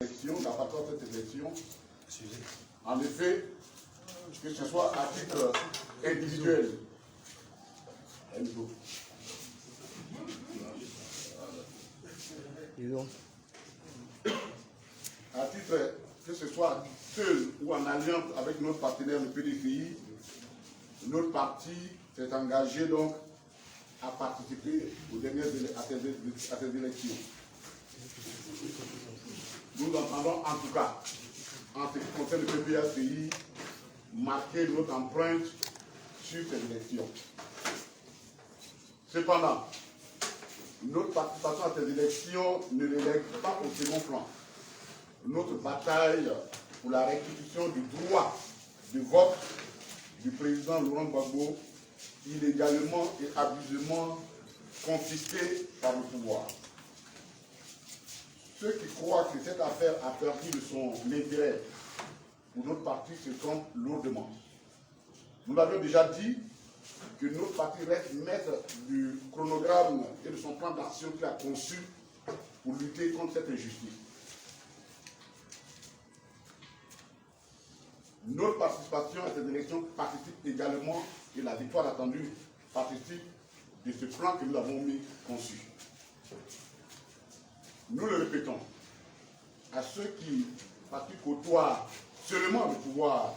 d'appartenance à cette élection. En effet, que ce soit à titre individuel, à titre que ce soit seul ou en alliance avec notre partenaire, le PDCI, notre parti s'est engagé donc à participer aux dernières à ces élections. Nous entendons en tout cas, en ce qui concerne le PPACI, marquer notre empreinte sur ces élections. Cependant, notre participation à ces élections ne relègue pas au second plan notre bataille pour la restitution du droit de vote du président Laurent Gbagbo, illégalement et abusivement confisqué par le pouvoir. Ceux qui croient que cette affaire a perdu de son intérêt pour notre parti se trompent lourdement. Nous l'avions déjà dit que notre parti reste maître du chronogramme et de son plan d'action qu'il a conçu pour lutter contre cette injustice. Notre participation à cette élection participe également, et la victoire attendue participe de ce plan que nous avons mis conçu. Nous le répétons, à ceux qui, parce qu'ils côtoient seulement le pouvoir,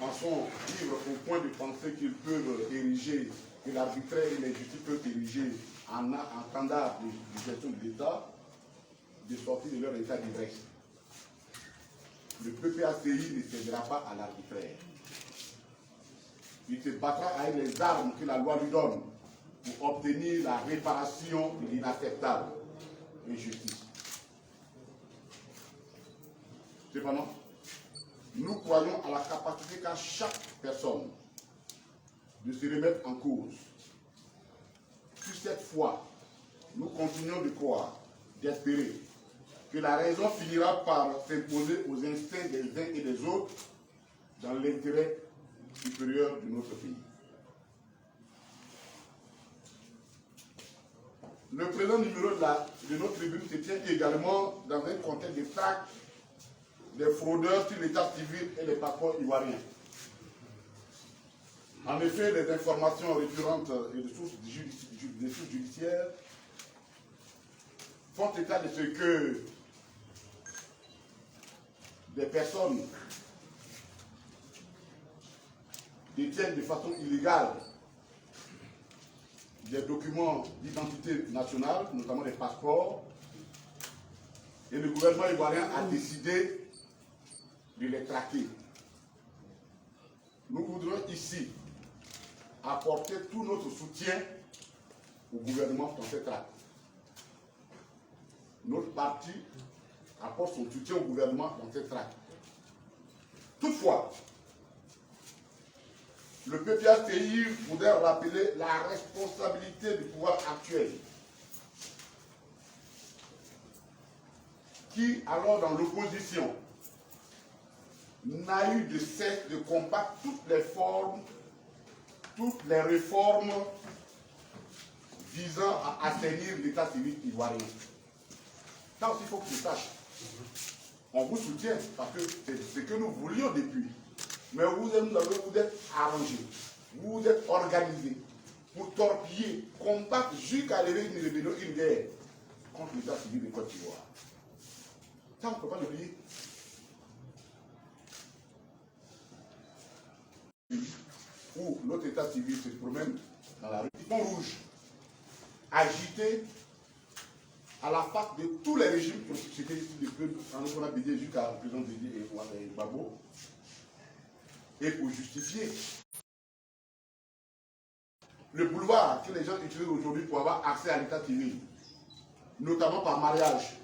en sont libres au point de penser qu'ils peuvent ériger, que l'arbitraire et l'injustice peuvent ériger en standard de gestion de l'État, de sortir de leur état d'ivresse. Le PPACI ne cédera pas à l'arbitraire. Il se battra avec les armes que la loi lui donne pour obtenir la réparation de l'inacceptable injustice. Cependant, nous croyons à la capacité qu'a chaque personne de se remettre en cause. Sur cette foi, nous continuons de croire, d'espérer que la raison finira par s'imposer aux instincts des uns et des autres dans l'intérêt supérieur de notre pays. Le présent numéro de notre tribune se tient également dans un contexte de traque des fraudeurs sur l'état civil et les passeports ivoiriens. En effet, les informations récurrentes et de sources judiciaires font état de ce que des personnes détiennent de façon illégale des documents d'identité nationale, notamment les passeports, et le gouvernement ivoirien a décidé de les traquer. Nous voudrons ici apporter tout notre soutien au gouvernement dans cette traque. Notre parti apporte son soutien au gouvernement dans cette traque. Toutefois, le PPACI voudrait rappeler la responsabilité du pouvoir actuel, qui, alors dans l'opposition, n'a eu de cesse de combattre toutes les réformes visant à assainir l'état civil ivoirien. Ça aussi, il faut que tu saches. On vous soutient parce que c'est ce que nous voulions depuis. Mais vous êtes arrangés, vous êtes organisés pour torpiller, combattre jusqu'à lever une guerre contre l'état civil de Côte d'Ivoire. Ça, on ne peut pas l'oublier. Où notre état civil se promène dans la rue, pont rouge, agité à la face de tous les régimes qui ont succédé ici depuis qu'on a bédé jusqu'à la prison de Gbagbo, et pour justifier le boulevard que les gens utilisent aujourd'hui pour avoir accès à l'état civil, notamment par mariage.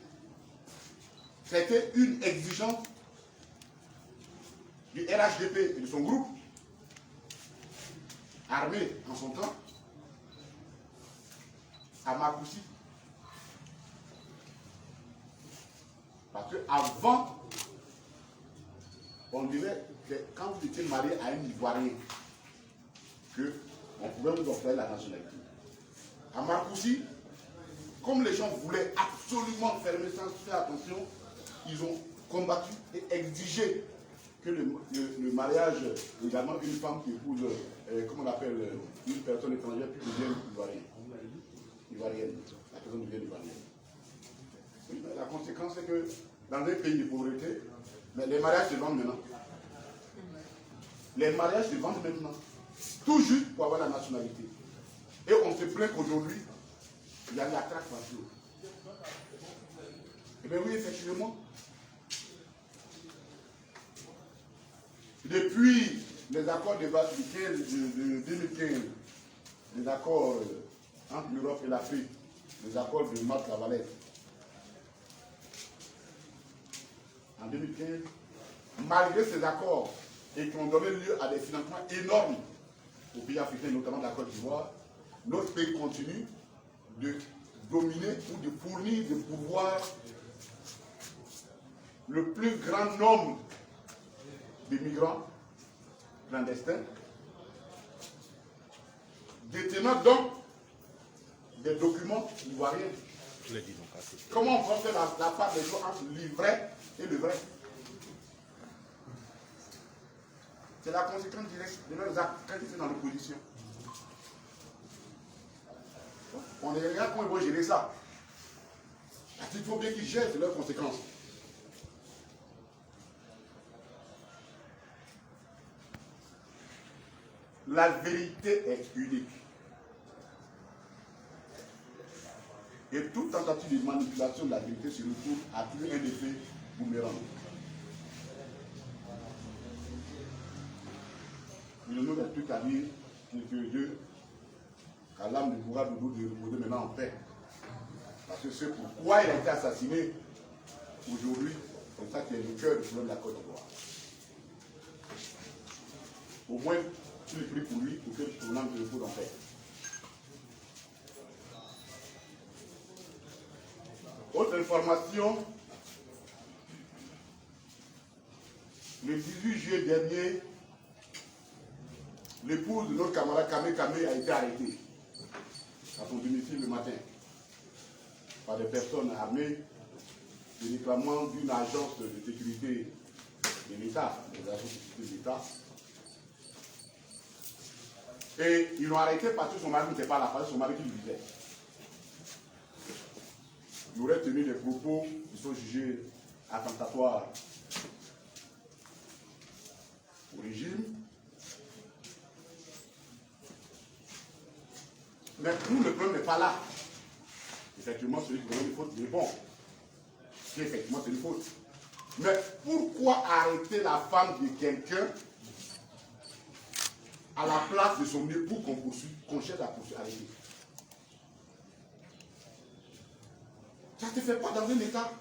C'était une exigence du RHDP et de son groupe, armé en son temps, à Makoussi. Parce qu'avant, on dirait que quand vous étiez marié à un Ivoirien, qu'on pouvait vous offrir la nationalité. À Makoussi, comme les gens voulaient absolument fermer sans faire attention, ils ont combattu et exigé que le mariage, également une femme qui épouse, comment on appelle, une personne étrangère, puis devienne ivoirienne. La personne devient ivoirienne. Oui, la conséquence, c'est que dans un pays de pauvreté, mais les mariages se vendent maintenant. Les mariages se vendent maintenant. Tout juste pour avoir la nationalité. Et on se plaint qu'aujourd'hui, il y a la traque partout. Eh bien oui, effectivement. Depuis les accords de 2015, les accords entre l'Europe et l'Afrique, les accords de Marc-Lavalette, en 2015, malgré ces accords, et qui ont donné lieu à des financements énormes aux pays africains, notamment de la Côte d'Ivoire, notre pays continue de dominer ou de fournir, de pouvoir le plus grand nombre de migrants clandestins, détenant donc des documents ivoiriens. Comment on va faire la part des choses entre l'ivraie et le vrai? C'est la conséquence directe de leurs actes quand ils étaient dans l'opposition. On regarde comment ils vont gérer ça. Parce qu'il faut bien qu'ils gèrent, c'est leurs conséquences. La vérité est unique. Et toute tentative de manipulation de la vérité se retrouve à toujours un effet boomerang. Il ne nous reste plus qu'à dire que Dieu, qu'à l'âme de Boura Doudou de reposer maintenant en paix. Parce que c'est pourquoi il a été assassiné aujourd'hui, c'est ça qui est le cœur du problème de la Côte d'Ivoire. Au moins, tu le pries pour lui, pour que ton âme te repose en paix. Autre information, le 18 juillet dernier, l'épouse de notre camarade Kamé Kamé a été arrêtée à son domicile le matin par des personnes armées réclamant d'une agence de sécurité de l'État, des agences de sécurité de l'État. Et ils l'ont arrêté parce que son mari n'était pas là, parce que son mari qui le visait. Il aurait tenu des propos qui sont jugés attentatoires au régime. Mais nous, le problème n'est pas là. Effectivement, celui qui commet une faute, il est bon. Si effectivement, c'est une faute. Mais pourquoi arrêter la femme de quelqu'un à la place de son époux qu'on poursuit, qu'on cherche à poursuivre, arrêter? Ça ne se fait pas dans un État.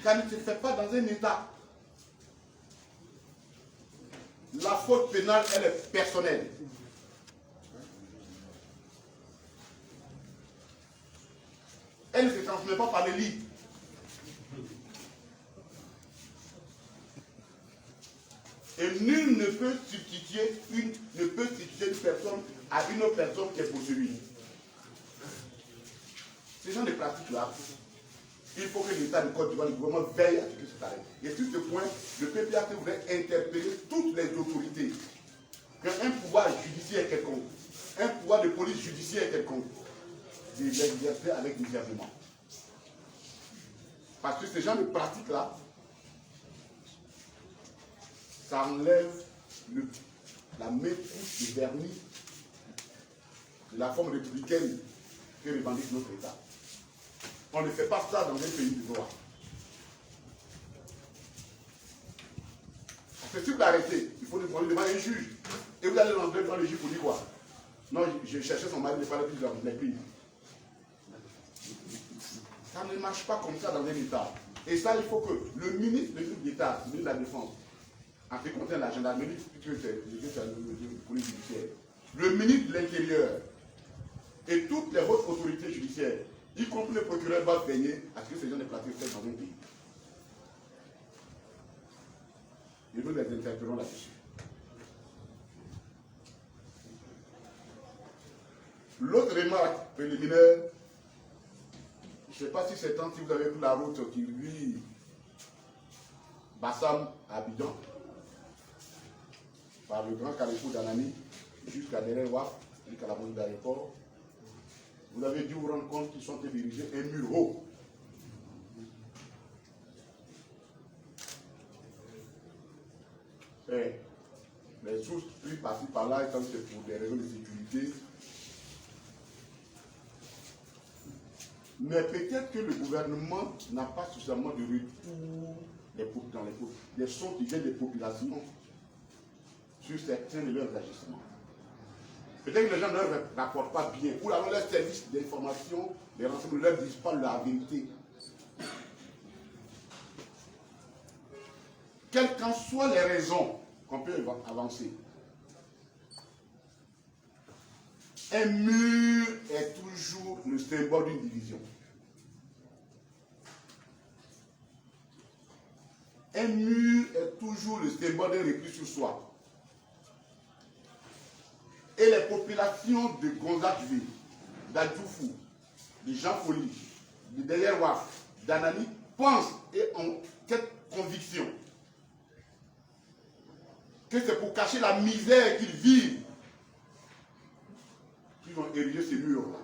Ça ne se fait pas dans un État. La faute pénale, elle est personnelle. Elle ne se transmet pas par les lits. Et nul ne peut substituer une personne à une autre personne qui est poursuivie. Ces gens de pratiques-là, il faut que l'État de Côte d'Ivoire, le gouvernement veille à ce que ça s'arrête. Et sur ce point, le PPAC voudrait interpeller toutes les autorités qu'un pouvoir judiciaire quelconque, un pouvoir de police judiciaire quelconque, de l'exercer avec discernement. Parce que ces gens de pratiques-là, ça enlève la mécouche de vernis de la forme républicaine que revendique notre État. On ne fait pas ça dans un pays de droit. C'est sûr d'arrêter. Il faut demander devant un juge. Et vous allez l'entrer devant le juge pour dire quoi? Non, je cherchais son mari, n'est pas là, puis je l'ai pris. Ça ne marche pas comme ça dans un État. Et ça, il faut que le ministre de l'État, le ministre de la Défense, en ce qui concerne la gendarmerie, puisque c'est le police judiciaire, le ministre de l'Intérieur et toutes les autres autorités judiciaires, y compris le procureur, doivent veiller à ce que ces gens ne pratiquent pas dans un pays. Et nous les interpellons là-dessus. L'autre remarque préliminaire, Je ne sais pas si c'est temps, si vous avez pris la route qui relie Bassam à Abidjan, par le grand carrefour d'Anani, jusqu'à derrière Waf, jusqu'à la bande d'aéroport. Vous avez dû vous rendre compte qu'ils sont dirigés un mur haut. Et les sources prises par-ci par-là, étant que c'est pour des raisons de sécurité. Mais peut-être que le gouvernement n'a pas suffisamment de retour dans des sons qui viennent des populations sur certains de leurs agissements. Peut-être que les gens ne leur rapportent pas bien, ou alors leurs services d'information, les renseignements ne leur disent pas la vérité. Quelles qu'en soient les raisons qu'on peut avancer, un mur est toujours le symbole d'une division. Un mur est toujours le symbole d'un repli sur soi. Et les populations de Gonzague, d'Adjoufou, de Jean Foli, de derrière Waf, d'Anani pensent et ont cette conviction que c'est pour cacher la misère qu'ils vivent qu'ils ont érigé ces murs-là.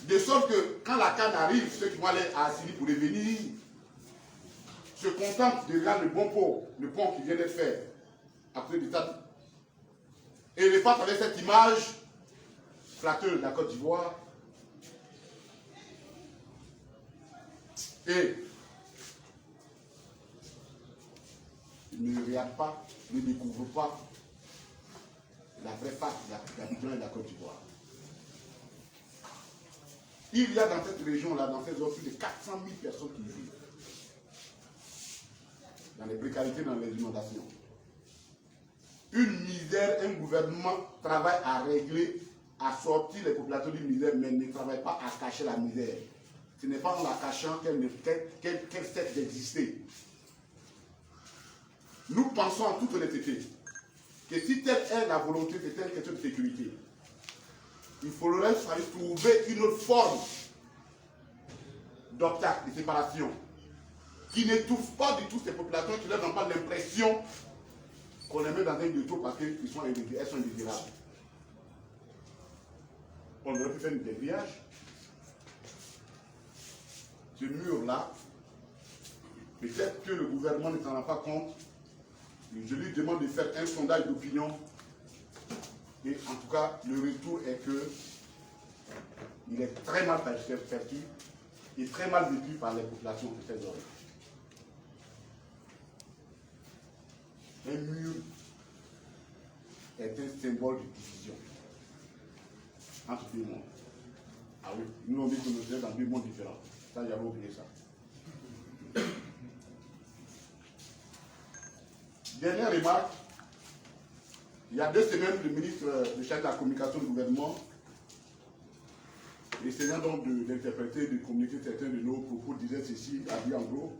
De sorte que quand la canne arrive, ceux qui vont aller à Assini pour revenir se contentent de regarder le pont qui vient d'être fait à côté du stade. Et ils repartent avec cette image flatteuse de la Côte d'Ivoire. Et ils ne regardent pas, ne découvrent pas la vraie face de l'Abidjan et de la Côte d'Ivoire. Il y a dans cette région-là, dans ces zones, plus de 400 000 personnes qui vivent. Dans les précarités, dans les inondations. Une misère, un gouvernement travaille à régler, à sortir les populations d'une misère, mais ne travaille pas à cacher la misère. Ce n'est pas en la cachant qu'elle cesse d'exister. Nous pensons en toute honnêteté que si telle est la volonté, c'est telle question de sécurité, il faudrait trouver une autre forme d'obstacle, de séparation, qui n'étouffe pas du tout ces populations, qui ne leur donne pas l'impression qu'on les met dans un ghetto parce qu'elles sont indésirables. On aurait pu faire des grillages. Ce mur-là, peut-être que le gouvernement ne s'en rend pas compte. Je lui demande de faire un sondage d'opinion. Et en tout cas, le retour est que il est très mal perçu et très mal vécu par les populations de ces zones. Un mur est un symbole de division entre deux mondes. Ah oui, nous on dit que nous sommes dans deux mondes différents. Ça, j'avais oublié ça. Dernière remarque, il y a 2 semaines, le ministre de charge de la communication du gouvernement, essayant donc d'interpréter, de communiquer certains de nos propos, disait ceci, a dit en gros,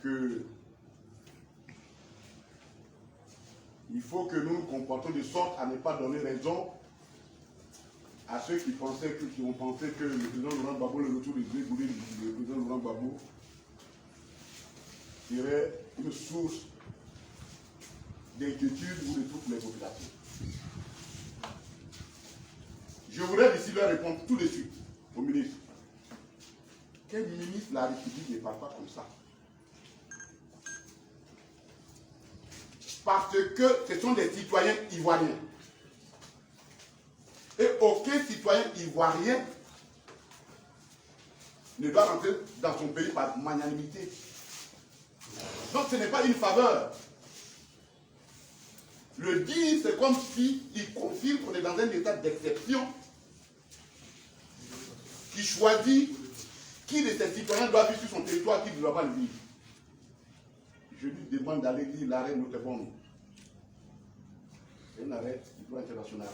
que il faut que nous nous comportions de sorte à ne pas donner raison à ceux qui ont pensé que le président Laurent Gbagbo, le retour du président Laurent Gbagbo, serait une source d'inquiétude ou de toutes les populations. Je voudrais ici leur répondre tout de suite au ministre. Quel ministre de la République ne parle pas comme ça? Parce que ce sont des citoyens ivoiriens. Et aucun citoyen ivoirien ne doit rentrer dans son pays par magnanimité. Donc ce n'est pas une faveur. Le dire, c'est comme s'il confirme qu'on est dans un état d'exception qui choisit qui de ses citoyens doit vivre sur son territoire, qui ne doit pas le vivre. Je lui demande d'aller lire l'arrêt Note-Bond. C'est un arrêt du droit international.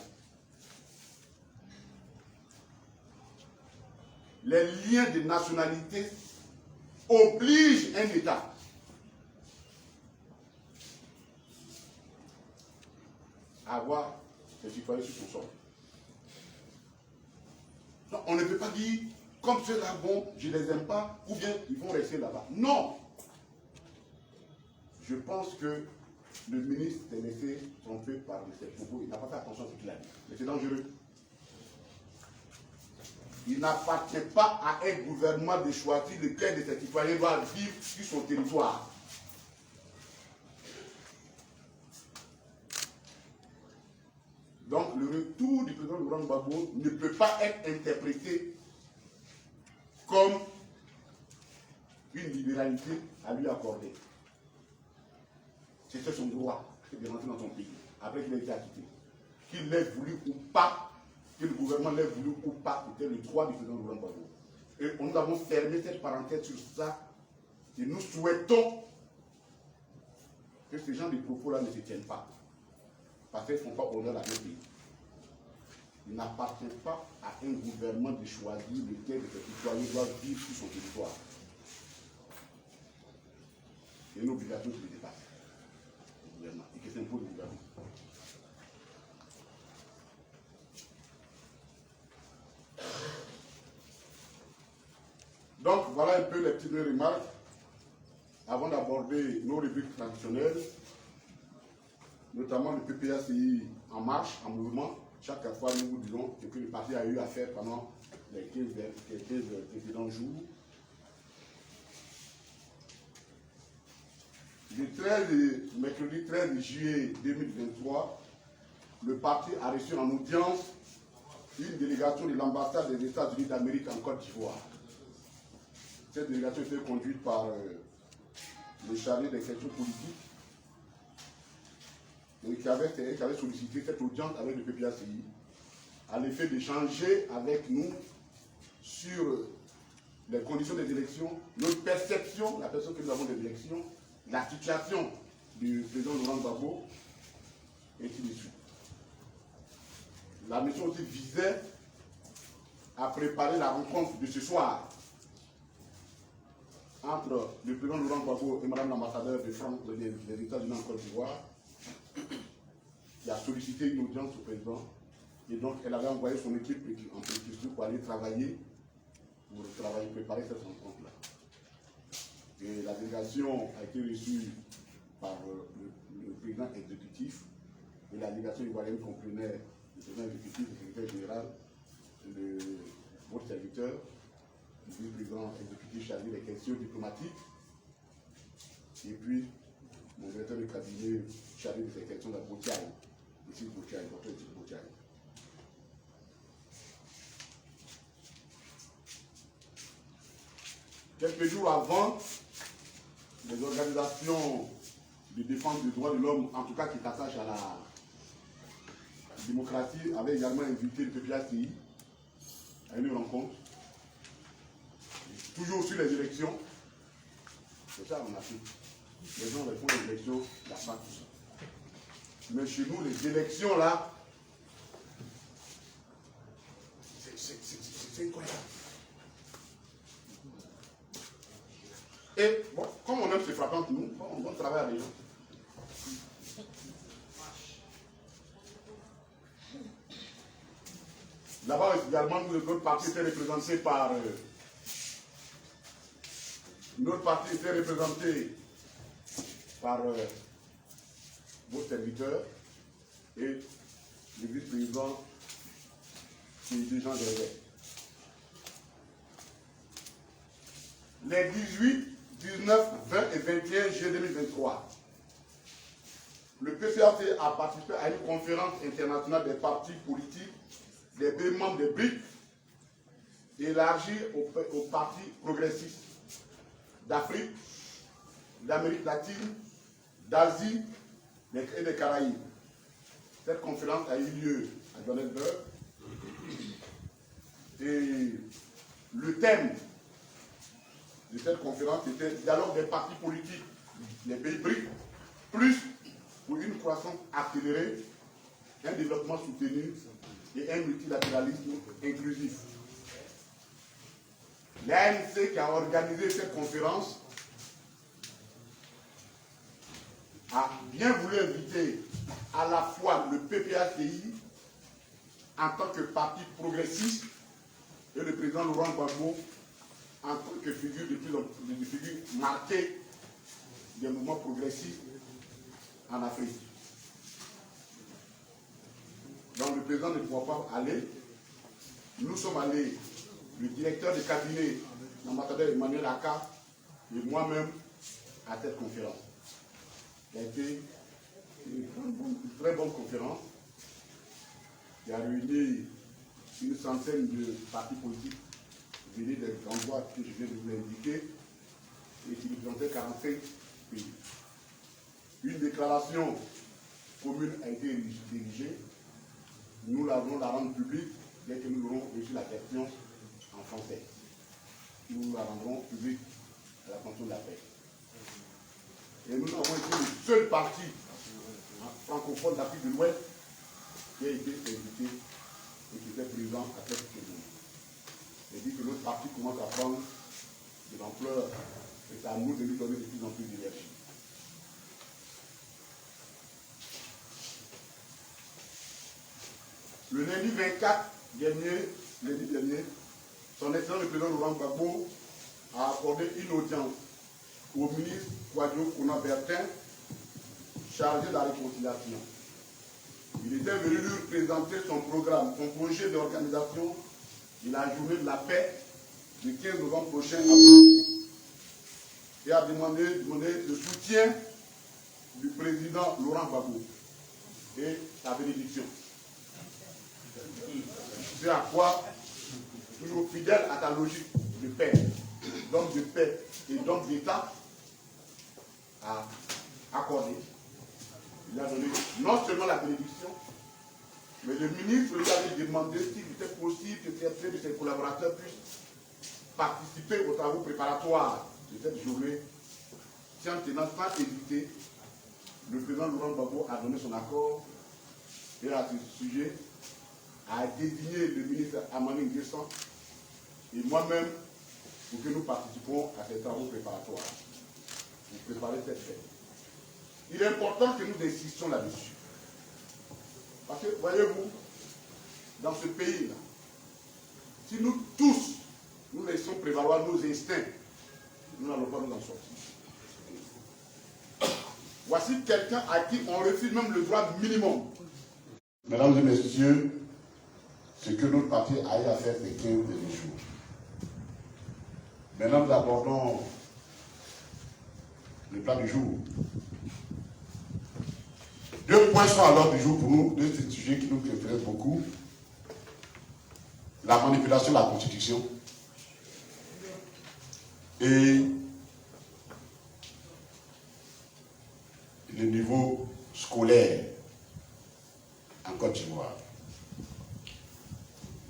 Les liens de nationalité obligent un État à avoir ses citoyens sur son sol. Donc, on ne peut pas dire, comme ceux-là, bon, je ne les aime pas, ou bien ils vont rester là-bas. Non. Je pense que le ministre s'est laissé tromper par ses propos. Il n'a pas fait attention à ce qu'il a dit. Mais c'est dangereux. Il n'appartient pas à un gouvernement de choisir lequel de ses citoyens doit vivre sur son territoire. Donc le retour du président Laurent Gbagbo ne peut pas être interprété comme une libéralité à lui accorder. C'était son droit de rentrer dans son pays, après qu'il ait été acquitté. Qu'il l'ait voulu ou pas, que le gouvernement l'ait voulu ou pas, c'était le droit du président Laurent Gbagbo. Et nous avons fermé cette parenthèse sur ça, et nous souhaitons que ce genre de propos-là ne se tiennent pas. Parce qu'ils ne font pas honneur à notre pays. Il n'appartient pas à un gouvernement de choisir lequel de ses citoyens doit vivre sur son territoire. C'est une obligation qui le dépasse, le gouvernement, et qui s'impose au gouvernement. Donc, voilà un peu les petites remarques avant d'aborder nos rubriques traditionnelles, notamment le PPACI en marche, en mouvement. Chaque fois, nous vous disons ce que le parti a eu à faire pendant les 15 précédents jours. Le mercredi 13 juillet 2023, le parti a reçu en audience une délégation de l'ambassade des États-Unis d'Amérique en Côte d'Ivoire. Cette délégation était conduite par le chargé des questions politiques et qui avait sollicité cette audience avec le PPACI à l'effet d'échanger avec nous sur les conditions des élections, notre perception, la perception que nous avons des élections, la situation du président Laurent Gbagbo, et ainsi de suite. La mission aussi visait à préparer la rencontre de ce soir entre le président Laurent Gbagbo et Mme l'ambassadeur des États-Unis en Côte d'Ivoire, qui a sollicité une audience au président. Et donc, elle avait envoyé son équipe en préfecture pour aller travailler, préparer cette rencontre-là. Et la délégation a été reçue par le président exécutif. Et la délégation ivoirienne comprenait le président exécutif, le secrétaire général, votre serviteur, le vice-président exécutif chargé des questions diplomatiques, et puis mon directeur de cabinet chargé de ces questions de la Boutiaille, ici Boutiaille, votre ici Boutiaille. Quelques jours avant, les organisations de défense des droits de l'homme, en tout cas qui s'attachent à la démocratie, avaient également invité le PPACI à une rencontre. Toujours sur les élections. C'est ça on a fait. Les gens font les élections, il n'y a pas tout ça. Mais chez nous, les élections là, c'est incroyable. Et bon, comme on aime se frapper entre nous, on travaille avec les gens. Là-bas également, notre parti était représenté par vos serviteurs et le vice-président qui est des gens derrière. Les 18, 19, 20 et 21 juillet 2023, le PPAC a participé à une conférence internationale des partis politiques, des pays membres des BRIC, élargie aux partis progressistes d'Afrique, d'Amérique latine, d'Asie et des Caraïbes. Cette conférence a eu lieu à Johannesburg et le thème de cette conférence était dialogue des partis politiques des pays BRIC, plus pour une croissance accélérée, un développement soutenu et un multilatéralisme inclusif. L'ANC qui a organisé cette conférence a bien voulu inviter à la fois le PPACI en tant que parti progressiste et le président Laurent Gbagbo en tant que figure de plus en plus de figure marquée des mouvements progressifs en Afrique. Donc le président ne pourra pas aller. Nous sommes allés, le directeur de cabinet, l'ambassadeur Emmanuel Aka, et moi-même, à cette conférence. Il a été une très bonne conférence qui a réuni une centaine de partis politiques venus des endroits que je viens de vous indiquer et qui représentaient 45 pays. Une déclaration commune a été dirigée. Nous l'avons la rendre publique dès que nous aurons reçu la question en français. Nous la rendrons publique à la Convention de la paix. Et nous avons été le seul parti francophone d'Afrique de l'Ouest qui a été invité et qui était présent à cette cérémonie. Et dit que notre parti commence à prendre de l'ampleur et c'est à nous de lui donner de plus en plus d'énergie. Le lundi 24 dernier, son excellence le président Laurent Gbagbo a accordé une audience au ministre Kouadio Kouna-Bertin, chargé de la réconciliation. Il était venu lui présenter son programme, son projet d'organisation de la journée de la paix du 15 novembre prochain à Paris et a demandé le soutien du président Laurent Gbagbo et sa bénédiction. C'est à quoi, toujours fidèle à ta logique de paix, d'homme de paix et d'homme d'État, a accordé. Il a donné non seulement la bénédiction, mais le ministre lui avait demandé s'il était possible que certains de ses collaborateurs puissent participer aux travaux préparatoires de cette journée. Sans hésiter, le président Laurent Gbagbo a donné son accord et à ce sujet a désigné le ministre Amani Nguessan et moi-même pour que nous participions à ces travaux préparatoires pour préparer cette fête. Il est important que nous insistions là-dessus. Parce que, voyez-vous, dans ce pays-là, si nous tous, nous laissons prévaloir nos instincts, nous n'allons pas nous en sortir. Voici quelqu'un à qui on refuse même le droit minimum. Mesdames et messieurs, ce que notre parti a eu à faire ces 15 derniers jours. Maintenant, nous abordons le plan du jour. 2 points sont à l'ordre du jour pour nous, 2 sujets qui nous intéressent beaucoup. La manipulation de la Constitution et le niveau scolaire en Côte d'Ivoire.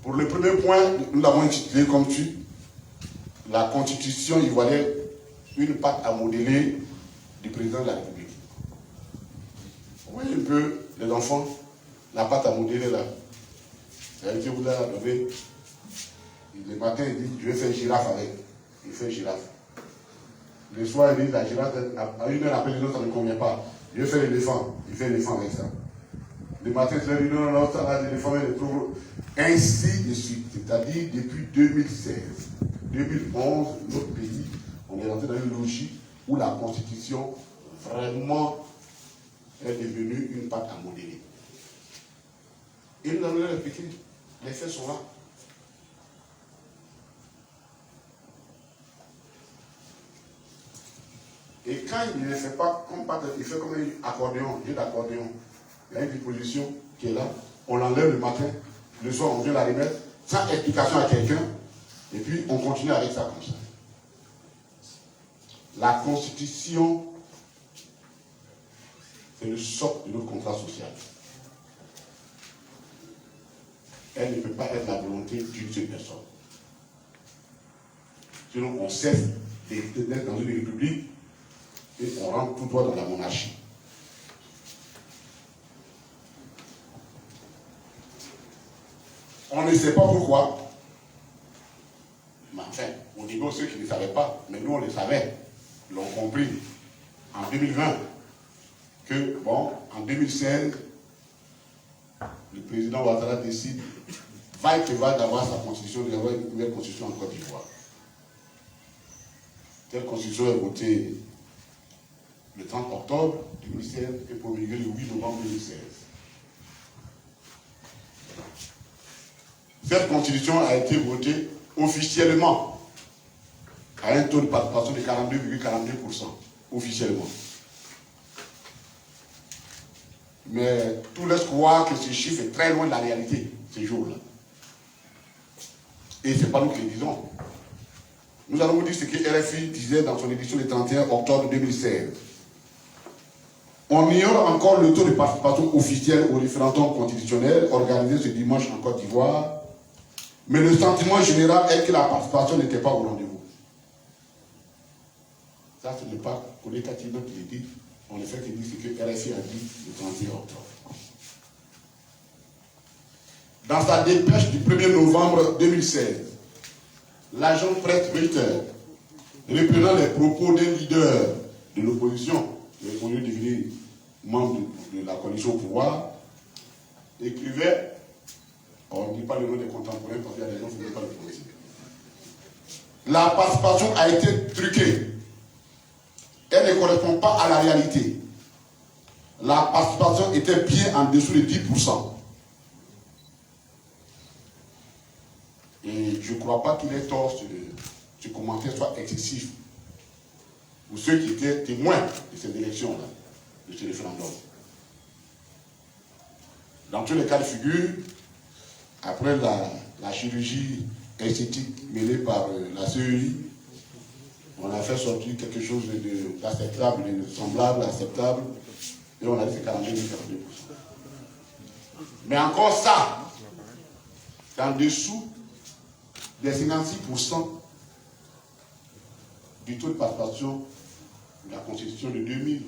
Pour le premier point, nous l'avons intitulé comme tu, la Constitution ivoirienne, une pâte à modeler du président de la République. Vous voyez un peu, les enfants, la pâte à modeler là. C'est-à-dire que vous la levez. Le matin, il dit, je vais faire girafe avec. Il fait girafe. Le soir, il dit, la girafe, à 1 heure après, ça ne convient pas. Je vais faire l'éléphant. Il fait l'éléphant avec ça. Le matin, il dit, non, ça va, l'éléphant, il est trop. Ainsi de suite. C'est-à-dire, depuis 2016, 2011, notre pays, on est rentré dans une logique où la Constitution, vraiment, est devenue une pâte à modeler. Et nous allons leur expliquer. Les faits sont là. Et quand il ne fait pas comme pâte, il fait comme un accordéon, jeu d'accordéon. Il y a une disposition qui est là. On l'enlève le matin, le soir on vient la remettre, sans explication à quelqu'un, et puis on continue avec ça comme ça. La Constitution, c'est le socle de notre contrat social. Elle ne peut pas être la volonté d'une seule personne. Sinon, on cesse d'être dans une république et on rentre tout droit dans la monarchie. On ne sait pas pourquoi, mais enfin, au niveau ceux qui ne savaient pas, mais nous on le savait, l'ont compris en 2020 que, bon, en 2016, le président Ouattara décide va prévoir d'avoir sa constitution, d'avoir une nouvelle constitution en Côte d'Ivoire. Cette constitution est votée le 30 octobre 2016 et promulguée le 8 novembre 2016. Cette constitution a été votée officiellement à un taux de participation de 42,42%, officiellement. Mais tout laisse croire que ce chiffre est très loin de la réalité, ces jours-là. Et ce n'est pas nous qui le disons. Nous allons vous dire ce que RFI disait dans son édition du 31 octobre 2016. On ignore encore le taux de participation officielle au référendum constitutionnel organisé ce dimanche en Côte d'Ivoire, mais le sentiment général est que la participation n'était pas au rendez-vous. Ça, ce n'est pas Koné Katina qui le dit, en effet, qui dit ce que RFI a dit le 31 octobre. Dans sa dépêche du 1er novembre 2016, l'agent presse Reuters, reprenant les propos d'un leader de l'opposition, qui est connu devenir membre de la coalition au pouvoir, écrivait, on ne dit pas le nom des contemporains parce qu'il y a des gens qui ne veulent pas le prononcer. La participation a été truquée. Elle ne correspond pas à la réalité. La participation était bien en dessous de 10%. Et je ne crois pas qu'il ait tort ce commentaire soit excessif pour ceux qui étaient témoins de cette élection-là, de ce référendum. Dans tous les cas de figure, après la chirurgie esthétique menée par la CEI, on a fait sortir quelque chose d'acceptable, de semblable, acceptable, et on a dit que c'est 42,42%. Mais encore ça, c'est en dessous des 56% du taux de participation de la Constitution de 2000.